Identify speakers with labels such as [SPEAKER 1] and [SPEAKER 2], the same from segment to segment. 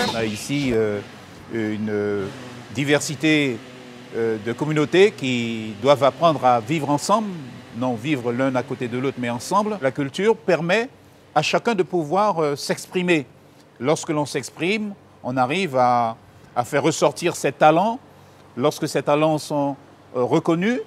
[SPEAKER 1] On a ici une diversité de communautés qui doivent apprendre à vivre ensemble, non vivre l'un à côté de l'autre, mais ensemble. La culture permet à chacun de pouvoir s'exprimer. Lorsque l'on s'exprime, on arrive à faire ressortir ses talents. Lorsque ces talents sont reconnus,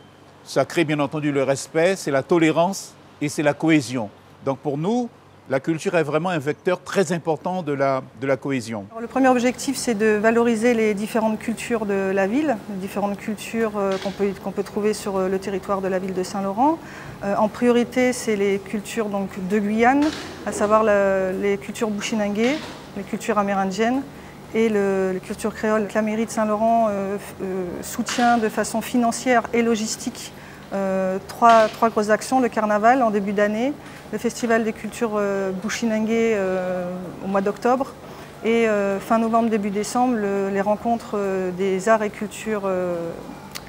[SPEAKER 1] ça crée bien entendu le respect, c'est la tolérance et c'est la cohésion. Donc pour nous, la culture est vraiment un vecteur très important de la cohésion.
[SPEAKER 2] Alors, le premier objectif, c'est de valoriser les différentes cultures de la ville, les différentes cultures qu'on peut trouver sur le territoire de la ville de Saint-Laurent. En priorité, c'est les cultures donc, de Guyane, à savoir les cultures bushinengue, les cultures amérindiennes et les cultures créoles. La mairie de Saint-Laurent soutient de façon financière et logistique trois grosses actions, le carnaval en début d'année, le festival des cultures bushinengue au mois d'octobre et fin novembre, début décembre, les rencontres des arts et cultures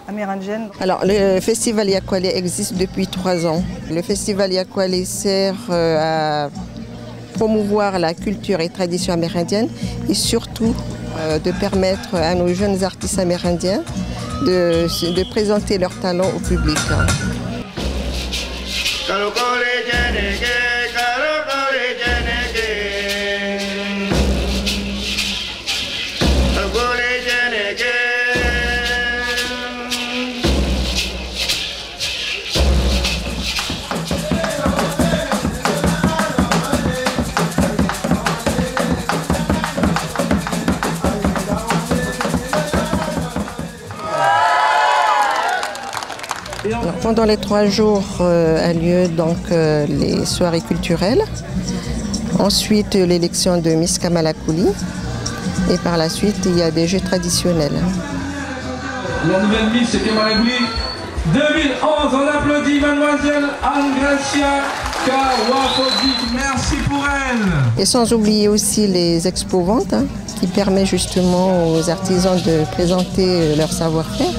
[SPEAKER 2] amérindiennes.
[SPEAKER 3] Alors le festival Yakwale existe depuis 3 ans. Le festival Yakwale sert à promouvoir la culture et tradition amérindienne et surtout de permettre à nos jeunes artistes amérindiens de présenter leurs talents au public. Pendant les 3 jours a lieu donc les soirées culturelles, ensuite l'élection de Miss Kamalakouli et par la suite il y a des jeux traditionnels.
[SPEAKER 4] La nouvelle Miss Kamalakouli 2011, on applaudit mademoiselle Anne-Gracia Kawafovic, merci pour elle. Et
[SPEAKER 3] sans oublier aussi les expos-ventes qui permettent justement aux artisans de présenter leur savoir-faire.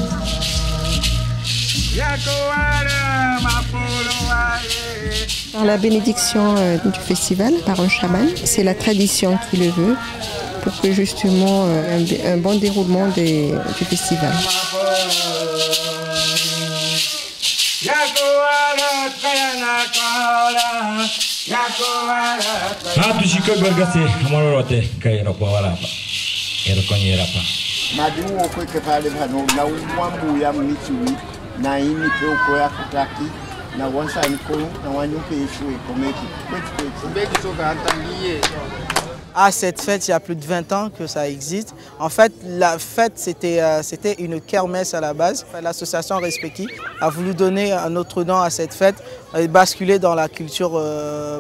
[SPEAKER 3] Par la bénédiction du festival, par un chaman, c'est la tradition qui le veut pour que justement un bon déroulement du festival.
[SPEAKER 5] À cette fête, il y a plus de 20 ans que ça existe. En fait, la fête, c'était une kermesse à la base. L'association Respeki a voulu donner un autre nom à cette fête et basculer dans la culture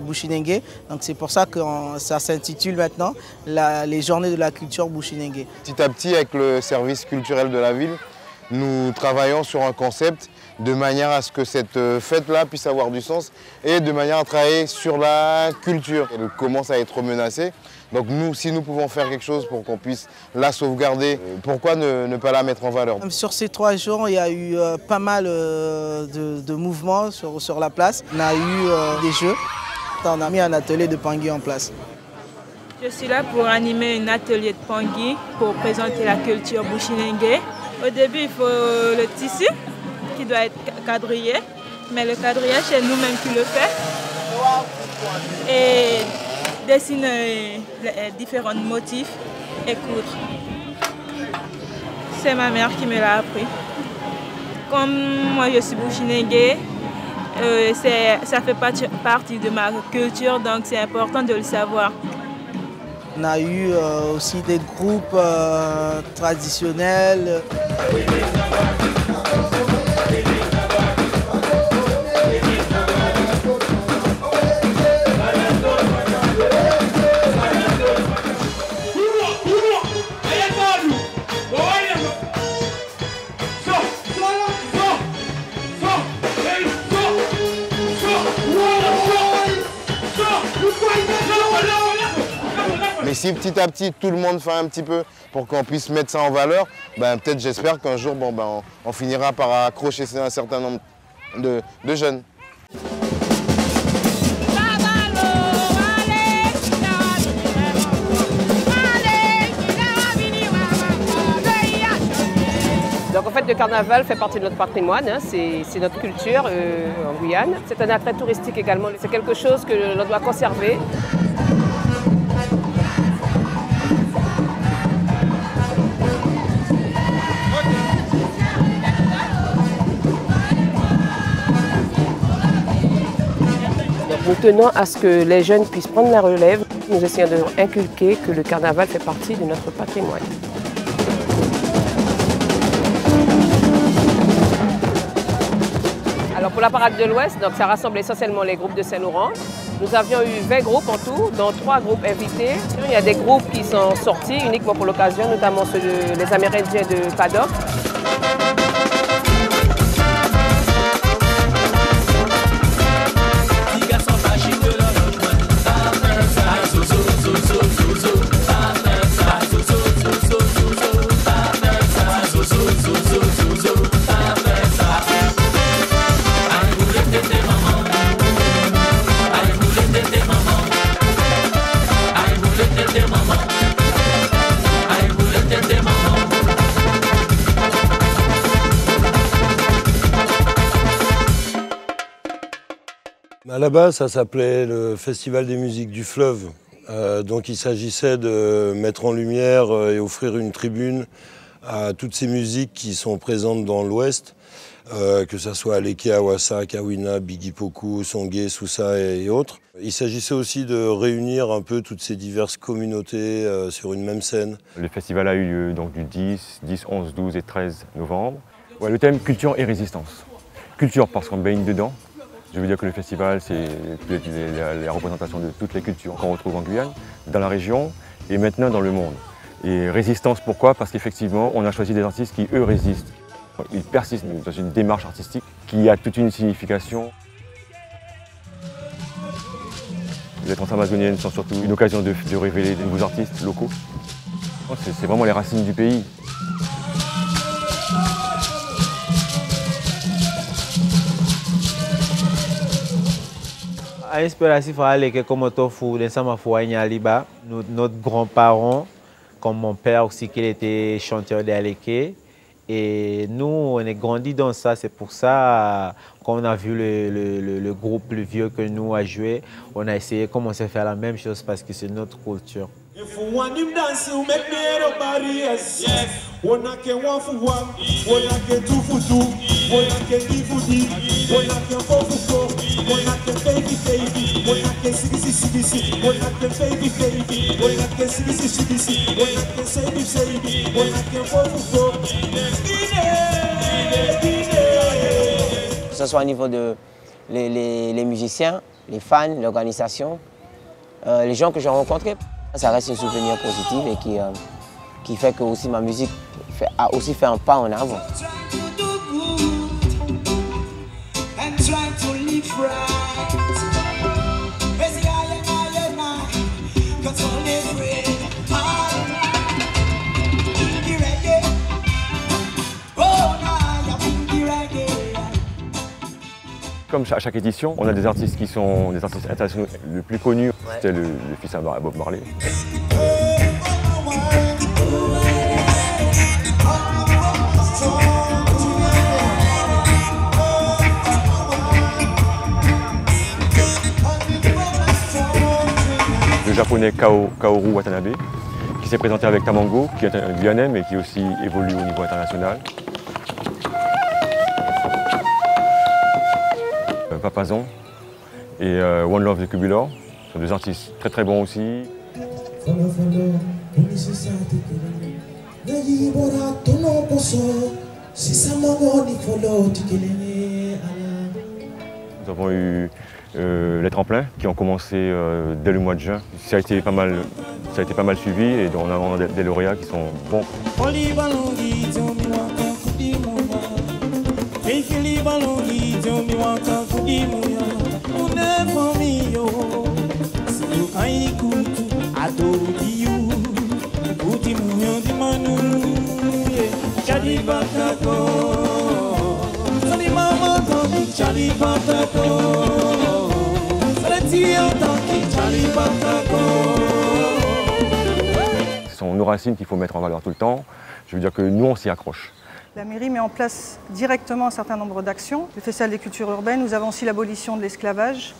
[SPEAKER 5] bushinengue. Donc c'est pour ça que ça s'intitule maintenant les Journées de la culture bushinengue.
[SPEAKER 6] Petit à petit, avec le service culturel de la ville, nous travaillons sur un concept de manière à ce que cette fête-là puisse avoir du sens et de manière à travailler sur la culture. Elle commence à être menacée. Donc nous, si nous pouvons faire quelque chose pour qu'on puisse la sauvegarder, pourquoi ne pas la mettre en valeur?
[SPEAKER 5] Sur ces 3 jours, il y a eu pas mal de mouvements sur la place. On a eu des jeux. On a mis un atelier de Pangui en place.
[SPEAKER 7] Je suis là pour animer un atelier de Pangui pour présenter la culture bushinengue. Au début, il faut le tissu qui doit être quadrillé, mais le quadrillage, c'est nous-mêmes qui le fait. Et dessiner les différents motifs et coudre. C'est ma mère qui me l'a appris. Comme moi, je suis bushinengue, ça fait partie de ma culture, donc c'est important de le savoir.
[SPEAKER 5] On a eu aussi des groupes traditionnels.
[SPEAKER 6] si petit à petit tout le monde fait un petit peu pour qu'on puisse mettre ça en valeur, peut-être j'espère qu'un jour on finira par accrocher un certain nombre de jeunes.
[SPEAKER 8] Donc en fait, le carnaval fait partie de notre patrimoine, hein, c'est notre culture en Guyane. C'est un attrait touristique également, c'est quelque chose que l'on doit conserver. Donc, nous tenons à ce que les jeunes puissent prendre la relève. Nous essayons de leur inculquer que le carnaval fait partie de notre patrimoine. Alors pour la parade de l'Ouest, ça rassemble essentiellement les groupes de Saint-Laurent. Nous avions eu 20 groupes en tout, dont 3 groupes invités. Il y a des groupes qui sont sortis uniquement pour l'occasion, notamment ceux des Amérindiens de Paddock.
[SPEAKER 9] À la base, ça s'appelait le Festival des musiques du fleuve. Donc il s'agissait de mettre en lumière et offrir une tribune à toutes ces musiques qui sont présentes dans l'Ouest, que ce soit Aleke, Awassa, Kawina, Bigipoku, Songé, Sousa et autres. Il s'agissait aussi de réunir un peu toutes ces diverses communautés sur une même scène.
[SPEAKER 10] Le festival a eu lieu donc, du 10, 11, 12 et 13 novembre. Ouais, le thème culture et résistance. Culture parce qu'on baigne dedans. Je veux dire que le festival, c'est la représentation de toutes les cultures qu'on retrouve en Guyane, dans la région et maintenant dans le monde. Et résistance, pourquoi? Parce qu'effectivement, on a choisi des artistes qui, eux, résistent. Ils persistent dans une démarche artistique qui a toute une signification. Les transamazoniennes sont surtout une occasion de révéler de nouveaux artistes locaux. C'est vraiment les racines du pays.
[SPEAKER 11] A inspirasi fala que comme on fou dans sama foi liba notre grand-parent comme mon père aussi qui était chanteur de Aleke et nous on est grandi dans ça, c'est pour ça quand on a vu le groupe plus vieux que nous a joué, on a essayé de commencer à faire la même chose parce que c'est notre culture.
[SPEAKER 12] If you want him dance, you make me everybody yes. One can one for one, one can two for two, one can three for three, one can four for four, one can baby, one can sixty, one can baby, one can sixty, one can say, one can four for four.
[SPEAKER 13] Que ce soit au niveau de les musiciens, les fans, l'organisation, les gens que j'ai rencontrés. Ça reste un souvenir positif et qui fait que aussi ma musique a aussi fait un pas en avant.
[SPEAKER 10] Comme à chaque édition, on a des artistes qui sont des artistes internationaux. Le plus connu, c'était le fils à Bob Marley. Le japonais Kaoru Watanabe, qui s'est présenté avec Tamango, qui est un Guyanais mais qui aussi évolue au niveau international. Papazon et One Love de Cubulor sont deux artistes très très bons aussi. Nous avons eu les tremplins qui ont commencé dès le mois de juin. Ça a été pas mal suivi et on a des lauréats qui sont bons.
[SPEAKER 12] Adoro
[SPEAKER 10] Ce sont nos racines qu'il faut mettre en valeur tout le temps. Je veux dire que nous, on s'y accroche.
[SPEAKER 2] La mairie met en place directement un certain nombre d'actions. Le Festival des cultures urbaines, nous avons aussi l'abolition de l'esclavage,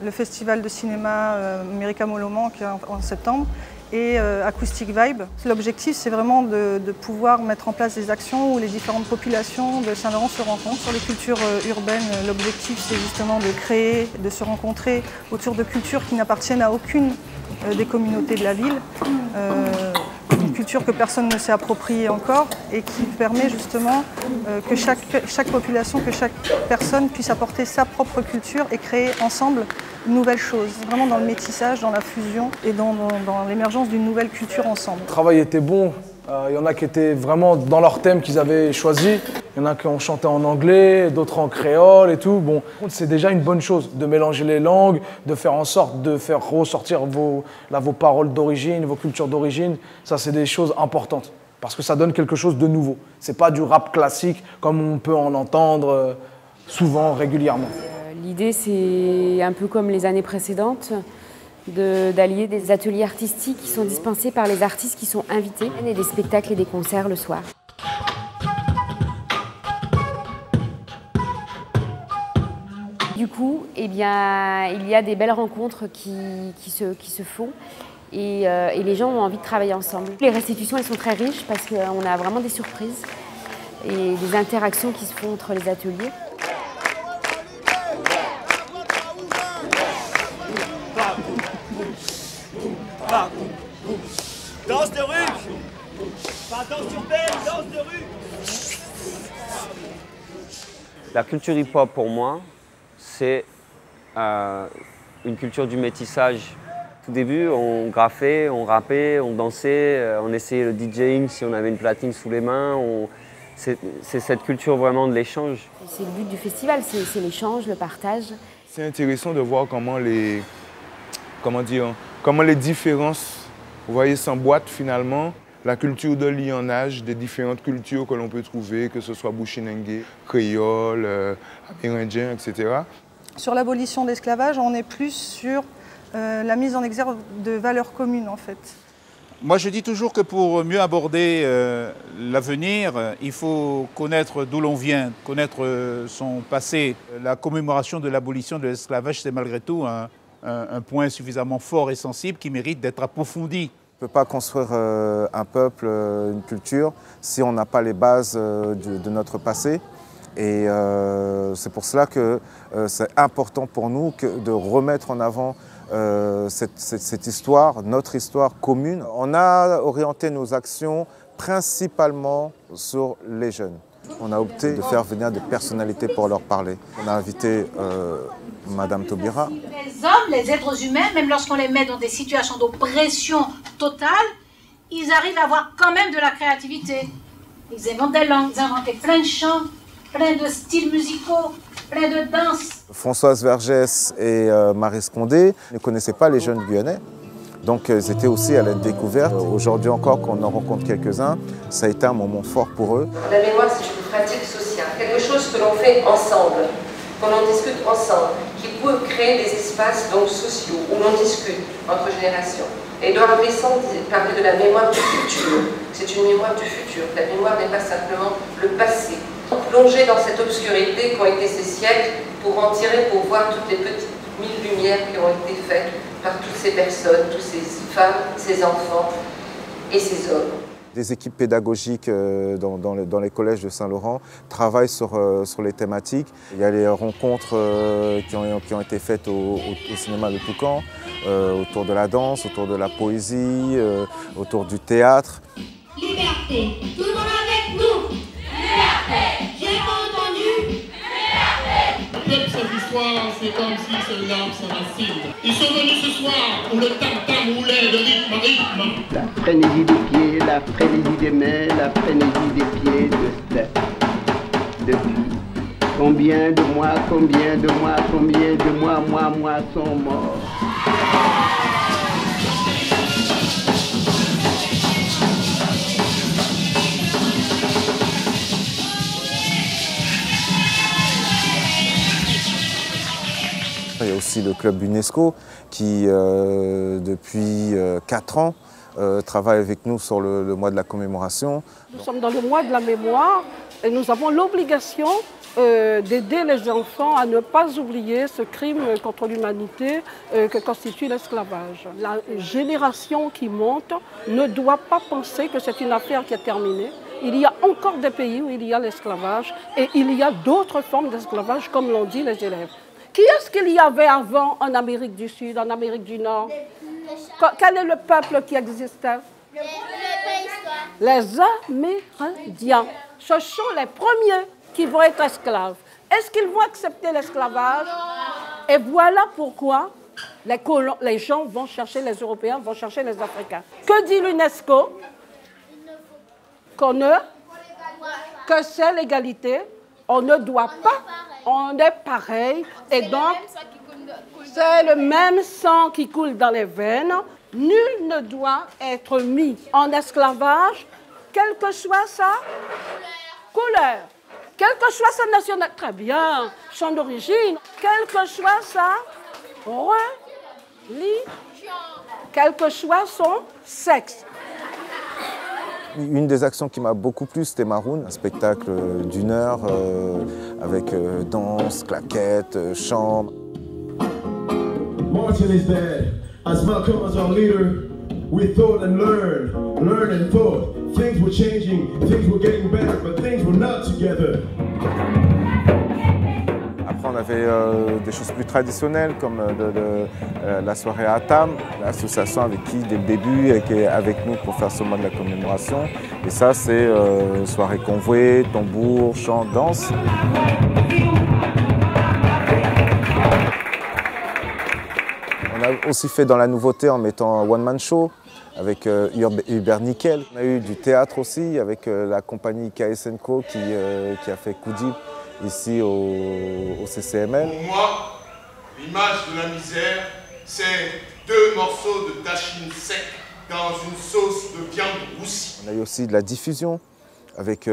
[SPEAKER 2] le festival de cinéma America Moloman qui est en septembre, et Acoustic Vibe. L'objectif, c'est vraiment de pouvoir mettre en place des actions où les différentes populations de Saint-Laurent se rencontrent. Sur les cultures urbaines, l'objectif, c'est justement de créer, de se rencontrer autour de cultures qui n'appartiennent à aucune des communautés de la ville. Une culture que personne ne s'est appropriée encore et qui permet justement que chaque population, que chaque personne puisse apporter sa propre culture et créer ensemble une nouvelle chose. Vraiment dans le métissage, dans la fusion et dans l'émergence d'une nouvelle culture ensemble.
[SPEAKER 14] Le travail était bon. Il y en a qui étaient vraiment dans leur thème qu'ils avaient choisi. Il y en a qui ont chanté en anglais, d'autres en créole et tout. Bon, c'est déjà une bonne chose de mélanger les langues, de faire en sorte de faire ressortir vos paroles d'origine, vos cultures d'origine. Ça, c'est des choses importantes parce que ça donne quelque chose de nouveau. C'est pas du rap classique comme on peut en entendre souvent, régulièrement.
[SPEAKER 15] L'idée, c'est un peu comme les années précédentes, d'allier des ateliers artistiques qui sont dispensés par les artistes qui sont invités et des spectacles et des concerts le soir. Du coup, eh bien, il y a des belles rencontres qui se font et les gens ont envie de travailler ensemble. Les restitutions, elles sont très riches parce qu'on a vraiment des surprises et des interactions qui se font entre les ateliers.
[SPEAKER 16] Danse de rue! Pas danse urbaine, danse de rue!
[SPEAKER 17] La culture hip-hop, pour moi, c'est une culture du métissage. Au début, on graffait, on rappait, on dansait, on essayait le DJing si on avait une platine sous les mains. C'est cette culture vraiment de l'échange.
[SPEAKER 15] C'est le but du festival, c'est l'échange, le partage.
[SPEAKER 18] C'est intéressant de voir comment les différences, vous voyez, s'emboîtent finalement. La culture de lionnage des différentes cultures que l'on peut trouver, que ce soit Bushinengue, créole, amérindien, etc.
[SPEAKER 2] Sur l'abolition de l'esclavage, on est plus sur la mise en exergue de valeurs communes en fait.
[SPEAKER 1] Moi je dis toujours que pour mieux aborder l'avenir, il faut connaître d'où l'on vient, connaître son passé. La commémoration de l'abolition de l'esclavage, c'est malgré tout un point suffisamment fort et sensible qui mérite d'être approfondi.
[SPEAKER 19] On ne peut pas construire un peuple, une culture, si on n'a pas les bases de notre passé. Et c'est pour cela que c'est important pour nous de remettre en avant cette histoire, notre histoire commune. On a orienté nos actions principalement sur les jeunes. On a opté de faire venir des personnalités pour leur parler. On a invité Madame Taubira.
[SPEAKER 20] Les hommes, les êtres humains, même lorsqu'on les met dans des situations d'oppression totale, ils arrivent à avoir quand même de la créativité. Ils inventent des langues, ils inventent plein de chants, plein de styles musicaux, plein de danses.
[SPEAKER 19] Françoise Vergès et Marie Scondé ne connaissaient pas les jeunes Guyanais. Donc ils étaient aussi à la découverte. Aujourd'hui encore, quand on en rencontre quelques-uns, ça a été un moment fort pour eux.
[SPEAKER 8] La mémoire, c'est une pratique sociale, quelque chose que l'on fait ensemble, que l'on discute ensemble, qui peut créer des espaces donc, sociaux où l'on discute entre générations. Et dans l'adolescent, parler de la mémoire du futur. C'est une mémoire du futur. La mémoire n'est pas simplement le passé. Plonger dans cette obscurité qu'ont été ces siècles pour en tirer, pour voir toutes les petites mille lumières qui ont été faites par toutes ces personnes, toutes ces femmes, ces enfants et ces hommes.
[SPEAKER 19] Des équipes pédagogiques dans les collèges de Saint-Laurent travaillent sur les thématiques. Il y a les rencontres qui ont été faites au cinéma de Toucan, autour de la danse, autour de la poésie, autour du théâtre.
[SPEAKER 20] Liberté, tout le monde avec nous. Liberté, j'ai pas entendu.
[SPEAKER 12] Toute cette histoire, c'est comme si c'est l'âme, sa racine. Ils sont venus ce soir pour le tam-tam roulet de rythme à rythme.
[SPEAKER 21] La frénésie des pieds, la frénésie des mains, la frénésie des pieds de vie. Combien de mois, moi sont morts.
[SPEAKER 19] Il y a aussi le club UNESCO qui, depuis 4 ans, travaille avec nous sur le mois de la commémoration.
[SPEAKER 4] Nous sommes dans le mois de la mémoire et nous avons l'obligation d'aider les enfants à ne pas oublier ce crime contre l'humanité que constitue l'esclavage. La génération qui monte ne doit pas penser que c'est une affaire qui est terminée. Il y a encore des pays où il y a l'esclavage et il y a d'autres formes d'esclavage, comme l'ont dit les élèves. Qui est-ce qu'il y avait avant en Amérique du Sud, en Amérique du Nord? Quel est le peuple qui existait? Les Amérindiens. Ce sont les premiers qui vont être esclaves. Est-ce qu'ils vont accepter l'esclavage? Et voilà pourquoi les gens vont chercher, les Européens vont chercher les Africains. Que dit l'UNESCO? Que c'est l'égalité, on ne doit pas, on est pareil. Et donc, c'est le même sang qui coule dans les veines. Nul ne doit être mis en esclavage, quelle que soit sa couleur, quelle que soit sa nationalité, très bien, son origine, quelle que soit sa religion, quel que soit son sexe.
[SPEAKER 19] Une des actions qui m'a beaucoup plu, c'était Maroon, un spectacle d'1 heure avec danse, claquettes, chant.
[SPEAKER 12] Martin is dead. As Malcolm was our leader, we thought and learned and thought. Things were changing, things were getting better, but things were not together.
[SPEAKER 19] Après, on avait des choses plus traditionnelles comme la soirée à Tam, l'association avec qui, dès le début, est avec nous pour faire ce mois de la commémoration. Et ça, c'est soirée convoi, tambour, chant, danse. On a aussi fait dans la nouveauté en mettant un one-man show avec Hubert Nickel. On a eu du théâtre aussi avec la compagnie KSNCO qui a fait Koudib ici au CCML.
[SPEAKER 22] Pour moi, l'image de la misère, c'est 2 morceaux de tachine sec dans une sauce de viande roussie.
[SPEAKER 19] On a eu aussi de la diffusion avec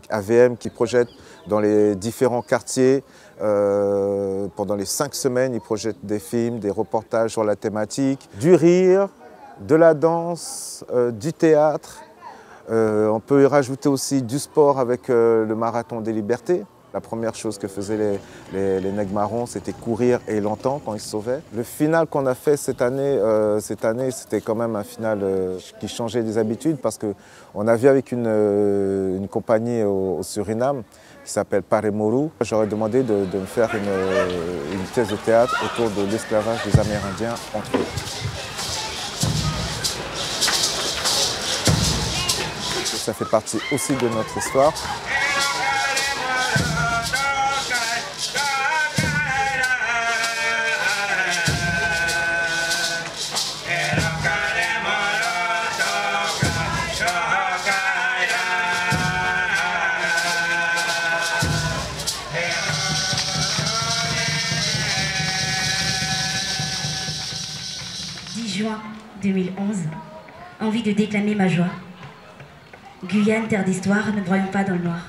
[SPEAKER 19] AVM qui projette dans les différents quartiers. Pendant les 5 semaines, ils projettent des films, des reportages sur la thématique, du rire, de la danse, du théâtre. On peut y rajouter aussi du sport avec le marathon des libertés. La première chose que faisaient les nègres marrons, c'était courir et longtemps quand ils se sauvaient. Le final qu'on a fait cette année, c'était quand même un final qui changeait des habitudes parce qu'on a vu avec une compagnie au Suriname qui s'appelle Paremoru. J'aurais demandé de me faire une pièce de théâtre autour de l'esclavage des Amérindiens entre eux. Ça fait partie aussi de notre histoire.
[SPEAKER 23] Juin 2011, envie de déclamer ma joie. Guyane, terre d'histoire, ne broyons pas dans le noir.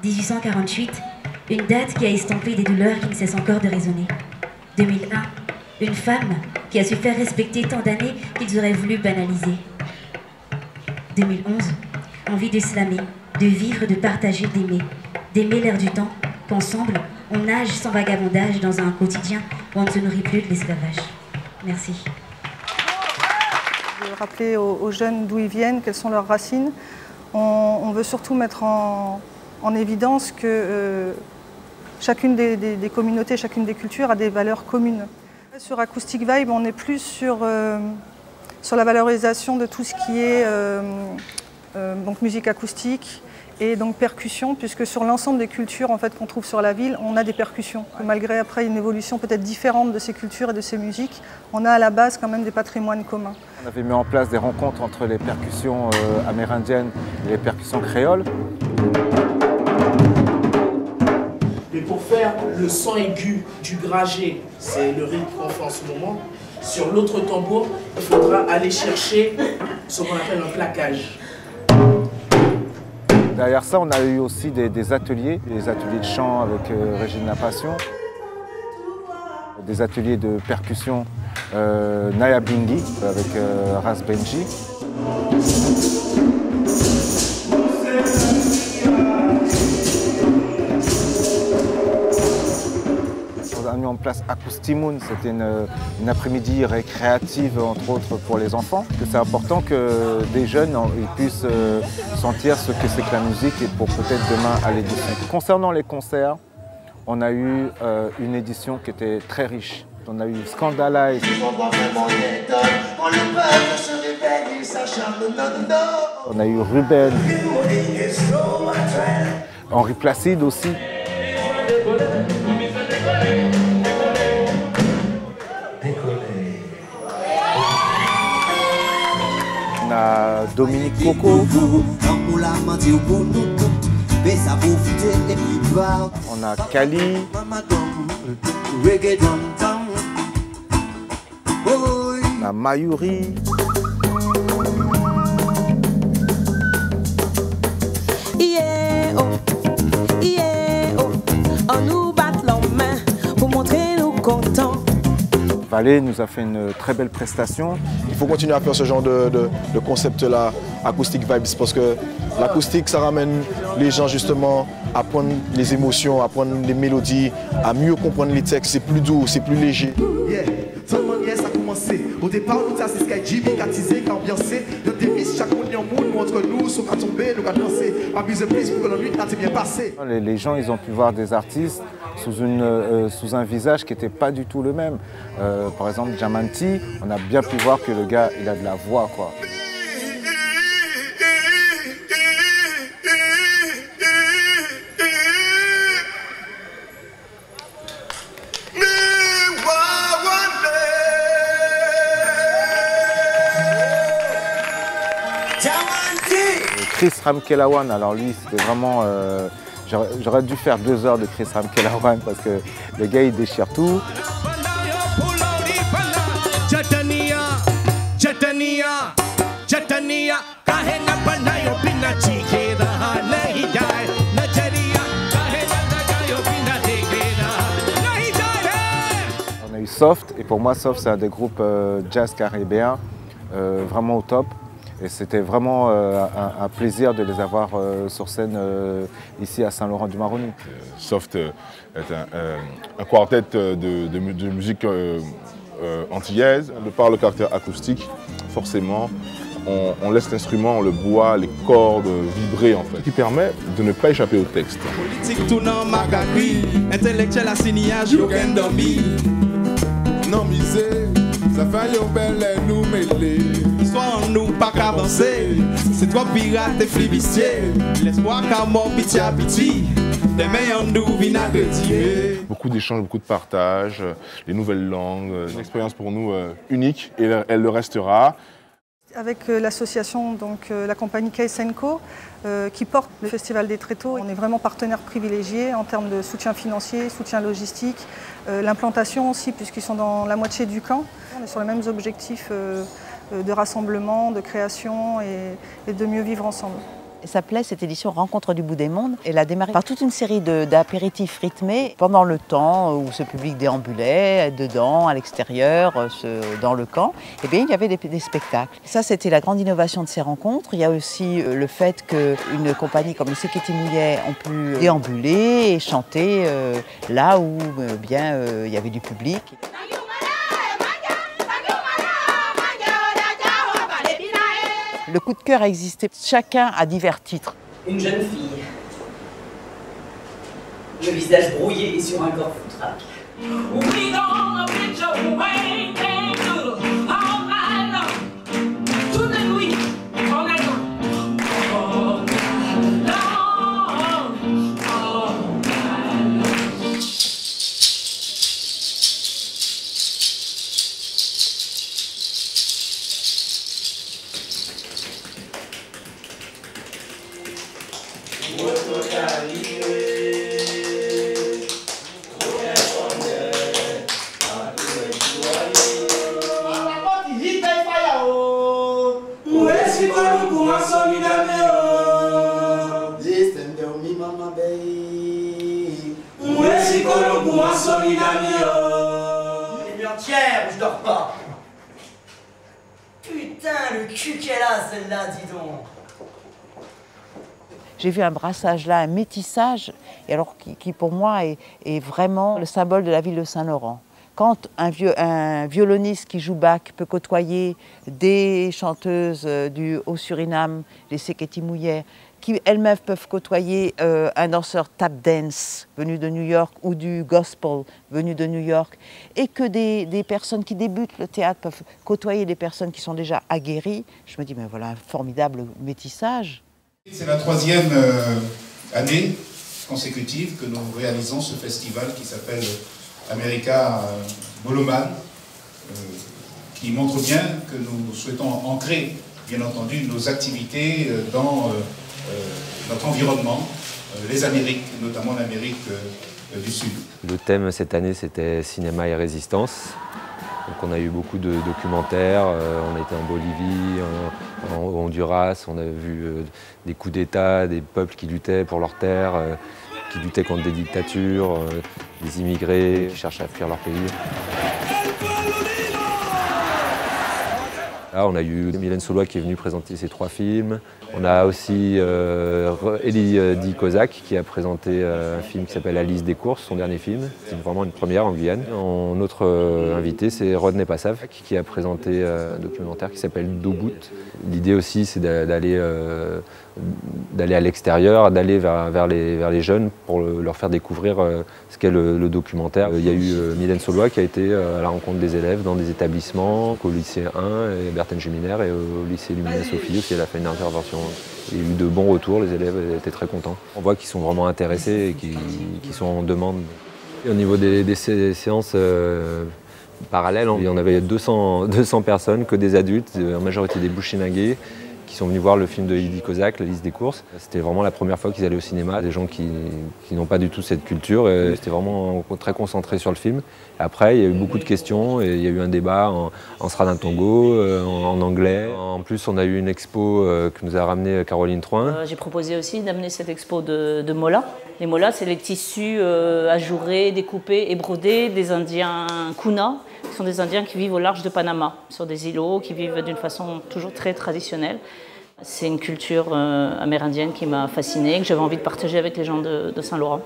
[SPEAKER 23] 1848, une date qui a estampé des douleurs qui ne cessent encore de résonner. 2001, une femme qui a su faire respecter tant d'années qu'ils auraient voulu banaliser. 2011, envie de slammer, de vivre, de partager, d'aimer l'air du temps, qu'ensemble, on nage sans vagabondage dans un quotidien où on ne se nourrit plus de l'esclavage. Merci.
[SPEAKER 2] De rappeler aux jeunes d'où ils viennent, quelles sont leurs racines. On veut surtout mettre en évidence que chacune des communautés, chacune des cultures a des valeurs communes. Sur Acoustic Vibe, on est plus sur la valorisation de tout ce qui est donc musique acoustique et donc percussion, puisque sur l'ensemble des cultures en fait, qu'on trouve sur la ville, on a des percussions. Malgré après une évolution peut-être différente de ces cultures et de ces musiques, on a à la base quand même des patrimoines communs.
[SPEAKER 19] On avait mis en place des rencontres entre les percussions amérindiennes et les percussions créoles.
[SPEAKER 24] Et pour faire le son aigu du gragé, c'est le rythme qu'on fait en ce moment, sur l'autre tambour, il faudra aller chercher ce qu'on appelle un plaquage.
[SPEAKER 19] Derrière ça, on a eu aussi des ateliers de chant avec Régine La Passion. Des ateliers de percussion Naya Bingi avec Ras Benji. On a mis en place Acoustimoon, c'était une après-midi récréative entre autres pour les enfants. C'est important que des jeunes ils puissent sentir ce que c'est que la musique et pour peut-être demain aller dessus. Concernant les concerts, on a eu une édition qui était très riche. On a eu Scandalize. On a eu Ruben. Henri Placide aussi. On a Dominique Coco. On a Kali. On a Mayuri.
[SPEAKER 3] On nous bat la main pour montrer nous contents.
[SPEAKER 19] Valé nous a fait une très belle prestation.
[SPEAKER 5] Il faut continuer à faire ce genre de concept-là, Acoustic Vibes, parce que l'acoustique, ça ramène les gens justement à prendre les émotions, à prendre les mélodies, à mieux comprendre les textes. C'est plus doux, c'est plus léger.
[SPEAKER 12] Tout le monde, ça a commencé. Au départ, nous avons dit que Jimmy a teasé, qu'a ambiancé. De démis, chaque monde, nous entre nous, nous avons tombé, nous avons dansé. Abusez plus pour que la nuit a bien passé.
[SPEAKER 19] Les gens, ils ont pu voir des artistes sous un visage qui n'était pas du tout le même. Par exemple, Jamanti, on a bien pu voir que le gars, il a de la voix, quoi. Chris Ramkelawan, alors lui, c'était vraiment... J'aurais dû faire 2 heures de Chris Ramkelawan parce que le gars, il déchire tout. On a eu Soft, et pour moi, Soft, c'est un des groupes jazz caribéens vraiment au top. Et c'était vraiment un plaisir de les avoir sur scène ici à Saint-Laurent-du-Maroni.
[SPEAKER 18] Soft est un quartet de musique antillaise. De par le caractère acoustique, forcément, on laisse l'instrument, le bois, les cordes vibrer en fait, ce qui permet de ne pas échapper au texte.
[SPEAKER 12] Politique tournant magagri, intellectuel assignage, aucun dormi. Non misé, ça fait un bel nous mêler. Soit nous pas qu'avancer, c'est toi pirate et flibistier. L'espoir qu'à mort pitié à pitié, des meilleurs nous vinagre.
[SPEAKER 18] Beaucoup d'échanges, beaucoup de partage, les nouvelles langues, une expérience pour nous unique et elle le restera.
[SPEAKER 2] Avec l'association, donc la compagnie Keisenko, qui porte le Festival des Tréteaux, on est vraiment partenaire privilégié en termes de soutien financier, soutien logistique, l'implantation aussi, puisqu'ils sont dans la moitié du camp. On est sur les mêmes objectifs de rassemblement, de création et de mieux vivre ensemble.
[SPEAKER 6] Ça s'appelait cette édition Rencontre du bout des mondes. Elle a démarré par toute une série d'apéritifs rythmés pendant le temps où ce public déambulait, dedans, à l'extérieur, dans le camp. Eh bien, il y avait des spectacles. Ça, c'était la grande innovation de ces rencontres. Il y a aussi le fait qu'une compagnie comme le Seketi Mouillet ont pu déambuler et chanter là où il y avait du public. Le coup de cœur a existé, chacun a divers titres.
[SPEAKER 7] Une jeune fille, le visage brouillé sur un corps foutraque.
[SPEAKER 12] Solidamio.
[SPEAKER 9] entière où je dors pas. Putain, le cul qu'elle a, celle-là, dis donc.
[SPEAKER 6] J'ai vu un brassage là, un métissage, et alors qui pour moi est vraiment le symbole de la ville de Saint-Laurent. Quand un violoniste qui joue Bach peut côtoyer des chanteuses du Haut-Suriname, les Seketi Mouyer, qui elles-mêmes peuvent côtoyer un danseur tap dance venu de New York ou du gospel venu de New York, et que des personnes qui débutent le théâtre peuvent côtoyer des personnes qui sont déjà aguerries, je me dis, mais voilà un formidable métissage.
[SPEAKER 1] C'est la 3e année consécutive que nous réalisons ce festival qui s'appelle America Moloman, qui montre bien que nous souhaitons ancrer, bien entendu, nos activités dans notre environnement, les Amériques, notamment l'Amérique du Sud.
[SPEAKER 10] Le thème cette année, c'était cinéma et résistance. Donc on a eu beaucoup de documentaires, on a été en Bolivie, en Honduras, on a vu des coups d'État, des peuples qui luttaient pour leurs terres, qui luttaient contre des dictatures, des immigrés qui cherchent à fuir leur pays. Là, on a eu Mylène Saulois qui est venue présenter ses 3 films. On a aussi Elie Di Kozak qui a présenté un film qui s'appelle La liste des courses, son dernier film. C'est vraiment une première en Guyane. Notre invité, c'est Rodney Passav qui a présenté un documentaire qui s'appelle Dobout. L'idée aussi, c'est d'aller à l'extérieur, d'aller vers les jeunes pour leur faire découvrir ce qu'est le documentaire. Il y a eu Mylène Saulois qui a été à la rencontre des élèves dans des établissements, au lycée 1, et Berthen Juminaire, et au lycée Luminet Sophie aussi, elle a fait une intervention. Il y a eu de bons retours, les élèves étaient très contents. On voit qu'ils sont vraiment intéressés et qu'ils sont en demande. Et au niveau des séances parallèles, il y en avait 200 personnes, que des adultes, en majorité des Bushinagés, qui sont venus voir le film de Elie Di Kozak, La liste des courses. C'était vraiment la première fois qu'ils allaient au cinéma, des gens qui n'ont pas du tout cette culture. C'était vraiment très concentré sur le film. Après, il y a eu beaucoup de questions et il y a eu un débat en Sradin Tongo, en anglais. En plus, on a eu une expo que nous a ramené Caroline Troin.
[SPEAKER 11] J'ai proposé aussi d'amener cette expo de molas. Les molas, c'est les tissus ajourés, découpés et brodés des Indiens Kuna. Ce sont des Indiens qui vivent au large de Panama, sur des îlots, qui vivent d'une façon toujours très traditionnelle. C'est une culture amérindienne qui m'a fascinée, que j'avais envie de partager avec les gens de Saint-Laurent.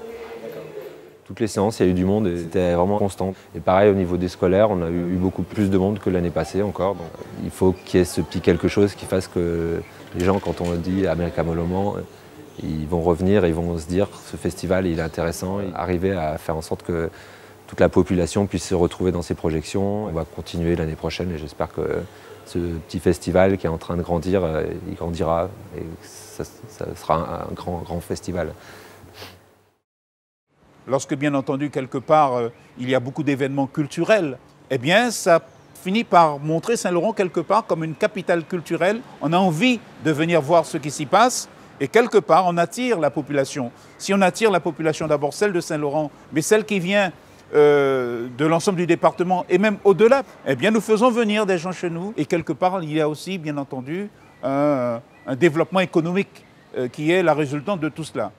[SPEAKER 10] Toutes les séances, il y a eu du monde et c'était vraiment constant. Et pareil, au niveau des scolaires, on a eu beaucoup plus de monde que l'année passée encore. Donc, il faut qu'il y ait ce petit quelque chose qui fasse que les gens, quand on dit America Moloman, ils vont revenir et ils vont se dire ce festival il est intéressant. Et arriver à faire en sorte que toute la population puisse se retrouver dans ces projections. On va continuer l'année prochaine et j'espère que ce petit festival qui est en train de grandir, il grandira et ça sera un grand festival.
[SPEAKER 1] Lorsque, bien entendu, quelque part, il y a beaucoup d'événements culturels, eh bien, ça finit par montrer Saint-Laurent quelque part comme une capitale culturelle. On a envie de venir voir ce qui s'y passe et quelque part, on attire la population. Si on attire la population, d'abord celle de Saint-Laurent, mais celle qui vient de l'ensemble du département et même au-delà, eh bien, nous faisons venir des gens chez nous et quelque part, il y a aussi, bien entendu, un développement économique qui est la résultante de tout cela.